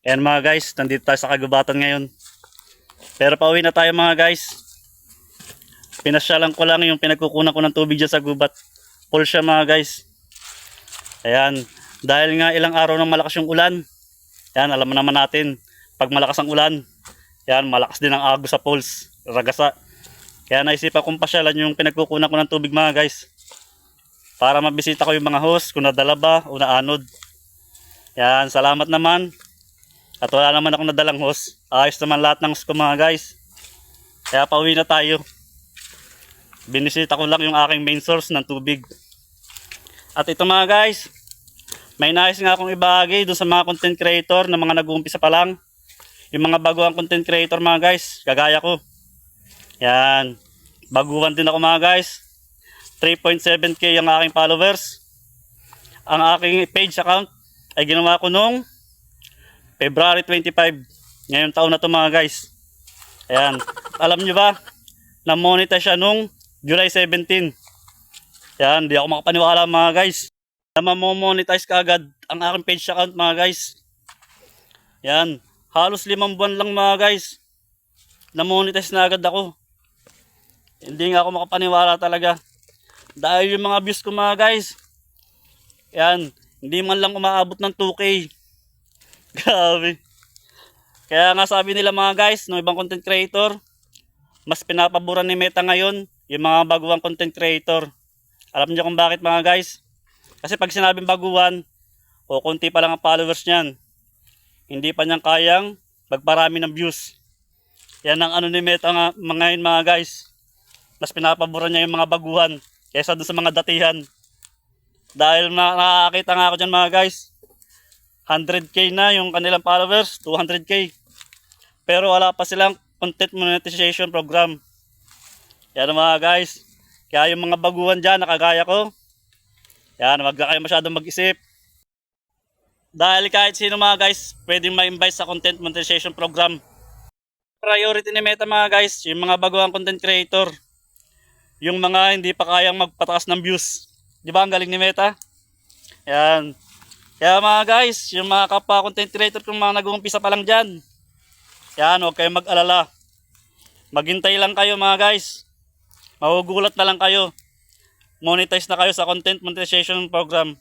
Ayan mga guys, nandito tayo sa kagubatan ngayon. Pero pauwi na tayo mga guys. Pinasyalan ko lang yung pinagkukunan ko ng tubig dyan sa gubat. Full siya mga guys. Ayan, dahil nga ilang araw nang malakas yung ulan. Ayan, alam mo naman natin, pag malakas ang ulan, ayan, malakas din ang agos sa poles, ragasa. Kaya naisipan kong pasyalan yung pinagkukunan ko ng tubig mga guys. Para mabisita ko yung mga host, kung nadala ba o naanod. Ayan, salamat naman. At wala naman akong nadalang hose. Ayos naman lahat ng hose ko mga guys. Kaya pauwi na tayo. Binisita ko lang yung aking main source ng tubig. At ito mga guys, may nais nga akong ibahagi doon sa mga content creator na mga nag-uumpisa pa lang. Yung mga baguang content creator mga guys, kagaya ko. Yan, baguhan din ako mga guys. 3.7k ang aking followers. Ang aking page account ay ginawa ko nung February 25, ngayong taon na to mga guys. Ayan, alam nyo ba, na-monetize siya nung July 17. Ayan, di ako makapaniwala mga guys, na ma-monetize ka agad ang aking page account mga guys. Ayan, halos 5 buwan lang mga guys, na-monetize na agad ako. Hindi nga ako makapaniwala talaga. Dahil yung mga views ko mga guys, ayan, hindi man lang umaabot ng 2k. Grabe. Kaya nga sabi nila mga guys, ng ibang content creator, mas pinapaboran ni Meta ngayon yung mga baguang content creator. Alam niyo kung bakit mga guys? Kasi pag sinabing baguhan, o konti pa lang ang followers niyan, hindi pa niyang kayang magparami ng views. Yan ang ano ni Meta nga, ngayon mga guys. Mas pinapaboran niya yung mga baguhan kaysa dun sa mga datihan. Dahil nakakita nga ako dyan mga guys, 100k na yung kanilang followers, 200k. Pero wala pa silang content monetization program. Yan mga guys. Kaya yung mga baguhan dyan, nakagaya ko, yan, wag na kayo masyadong mag-isip. Dahil kahit sino mga guys, pwedeng ma-invite sa content monetization program. Priority ni Meta mga guys, yung mga baguhang content creator. Yung mga hindi pa kayang magpataas ng views. Di ba ang galing ni Meta? Yan. Kaya mga guys, yung mga kapwa content creator kung mga nag-uumpisa pa lang dyan, yan, huwag kayong mag-alala. Maghintay lang kayo mga guys. Magugulat na lang kayo. Monetize na kayo sa content monetization program.